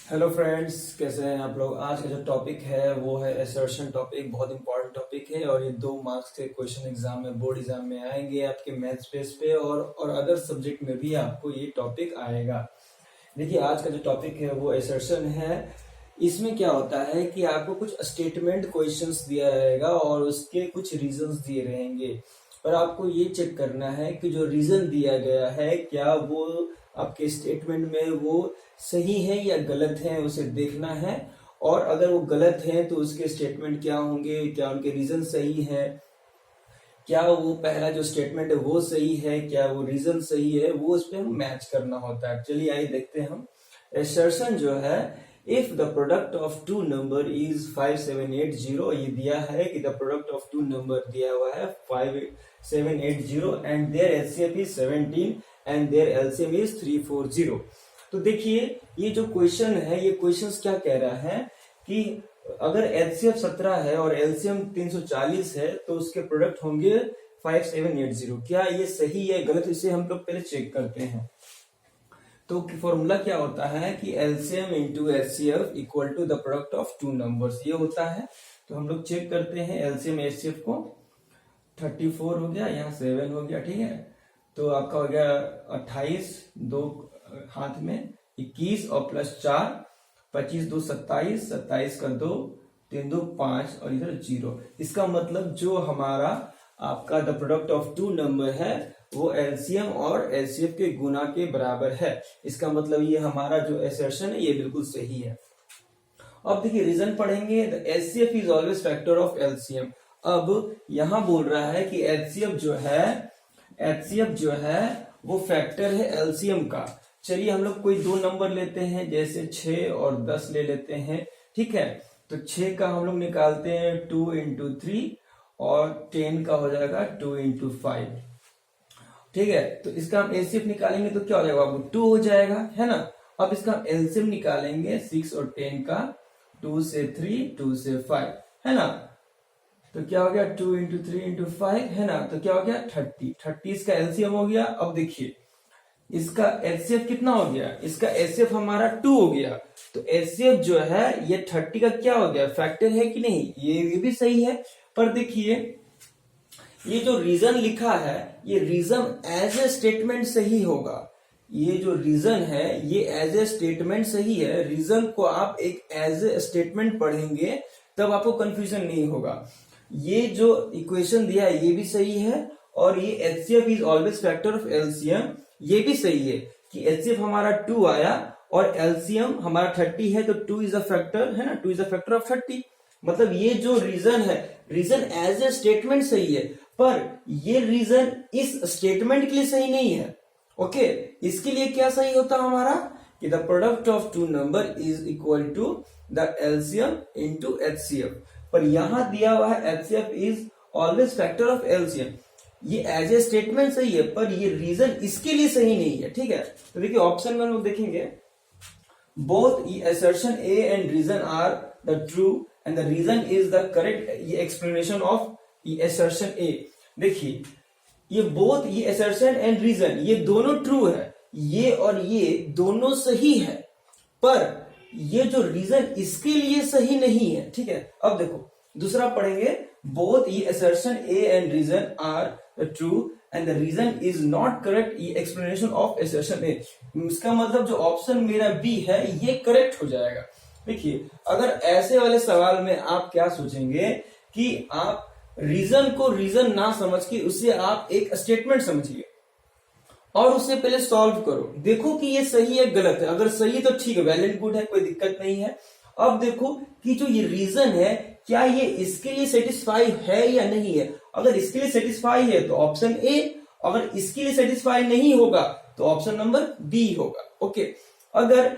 Hello friends, कैसे हैं आप लोग। आज का जो टॉपिक है वो है असर्शन टॉपिक। बहुत इंपॉर्टेंट टॉपिक है और ये 2 मार्क्स के क्वेश्चन एग्जाम में, बोर्ड एग्जाम में आएंगे आपके मैथ्स बेस पे और अदर सब्जेक्ट में भी आपको ये टॉपिक आएगा। देखिए, आज का जो टॉपिक है वो असर्शन है। इसमें क्या होता है कि आपको कुछ स्टेटमेंट क्वेश्चंस दिया रहेगा और उसके कुछ रीजंस दिए रहेंगे और आपको ये चेक करना है कि जो रीजन दिया गया है क्या वो आपके स्टेटमेंट में वो सही है या गलत है, उसे देखना है। और अगर वो गलत है तो उसके स्टेटमेंट क्या होंगे, क्या उनके रीजन सही है, क्या वो पहला जो स्टेटमेंट है वो सही है, क्या वो रीजन सही है, वो उस पर हम मैच करना होता है। चलिए आइए देखते हैं हम। असर्शन जो है, if the product of two number is 5780, ये दिया है कि the product of two number दिया हुआ है 5780 and their HCF is 17 and their LCM is 340। तो देखिए, ये जो क्वेश्चन है, ये क्वेश्चन क्या कह रहा है कि अगर एचसीएफ 17 है और एलसीएम 340 है तो उसके प्रोडक्ट होंगे 5780। क्या ये सही है गलत, इसे हम लोग पहले चेक करते हैं। तो फॉर्मूला क्या होता है कि LCM into HCF equal to the product of two numbers, ये होता है। तो हम लोग चेक करते हैं एलसीएम एचसीएफ को। 34 हो गया, यहाँ 7 हो गया, ठीक है। तो आपका हो गया 28, 2 हाथ में 21 और प्लस 4, 25 2 27, 27 का 2, 3 2 5 और इधर 0। इसका मतलब जो हमारा आपका the product of two number है वो एलसीएम और एचसीएफ के गुना के बराबर है। इसका मतलब ये हमारा जो असर्शन है ये बिल्कुल सही है। अब देखिए रीजन पढ़ेंगे। The HCF is always factor of LCM. अब यहां बोल रहा है कि एचसीएफ जो है वो फैक्टर है एलसीएम का। चलिए हम लोग कोई 2 नंबर लेते हैं, जैसे 6 और 10 ले लेते हैं, ठीक है। तो 6 का हम लोग निकालते हैं 2 इंटू 3 और 10 का हो जाएगा 2 इंटू 5, ठीक है। तो इसका हम एलसीएफ निकालेंगे तो क्या हो जाएगा बाबू, 2 हो जाएगा, है ना। अब इसका एलसीएम निकालेंगे 6 और 10 का, 2 से 3, 2 से 5, है ना। तो क्या हो गया 2 इंटू 3 इंटू 5, है ना। तो क्या हो गया 30 इसका एलसीएम हो गया। अब देखिए इसका एचसीएफ कितना हो गया, इसका एचसीएफ हमारा 2 हो गया। तो एचसीएफ जो है ये 30 का क्या हो गया, फैक्टर है कि नहीं, ये भी सही है। पर देखिए ये जो रीजन लिखा है ये रीजन एज ए स्टेटमेंट सही होगा। ये जो रीजन है ये एज ए स्टेटमेंट सही है। रीजन को आप एक एज ए स्टेटमेंट पढ़ेंगे तब आपको कंफ्यूजन नहीं होगा। ये जो इक्वेशन दिया है ये भी सही है और ये HCF is always factor of LCM, ये भी सही है कि एचसीएफ हमारा 2 आया और एलसीएम हमारा 30 है। तो 2 इज अ फैक्टर, है ना, 2 इज अ फैक्टर ऑफ 30। मतलब ये जो रीजन है, रीजन एज ए स्टेटमेंट सही है, पर ये रीजन इस स्टेटमेंट के लिए सही नहीं है। ओके, इसके लिए क्या सही होता हमारा कि the product of two number is equal to the LCM into HCF. पर यहां दिया हुआ है HCF is always factor of LCM, ये एज ए स्टेटमेंट सही है पर ये रीजन इसके लिए सही नहीं है, ठीक है। तो देखिए ऑप्शन में हम लोग देखेंगे, both assertion A and reason are the true and the reason is the correct, ये एक्सप्लेनेशन ऑफ असर्शन ए। देखिए ये बोथ, ये असर्शन एंड रीजन, ये दोनों ट्रू है, ये और ये दोनों सही है, पर ये जो रीजन इसके लिए सही नहीं है, ठीक है। अब देखो दूसरा पढ़ेंगे, बोथ ये assertion A and reason are true and the reason is not correct, ये एक्सप्लेनेशन ऑफ असर्शन ए। इसका मतलब जो ऑप्शन मेरा बी है ये करेक्ट हो जाएगा। देखिए अगर ऐसे वाले सवाल में आप क्या सोचेंगे कि आप रीजन को रीजन ना समझ के उसे आप एक स्टेटमेंट समझिए और उससे पहले सॉल्व करो, देखो कि ये सही है गलत है। अगर सही तो ठीक है, वेल एंड गुड है, कोई दिक्कत नहीं है। अब देखो कि जो ये रीजन है क्या ये इसके लिए सेटिस्फाई है या नहीं है। अगर इसके लिए सेटिस्फाई है तो ऑप्शन ए, अगर इसके लिए सेटिस्फाई नहीं होगा तो ऑप्शन नंबर बी होगा। ओके, अगर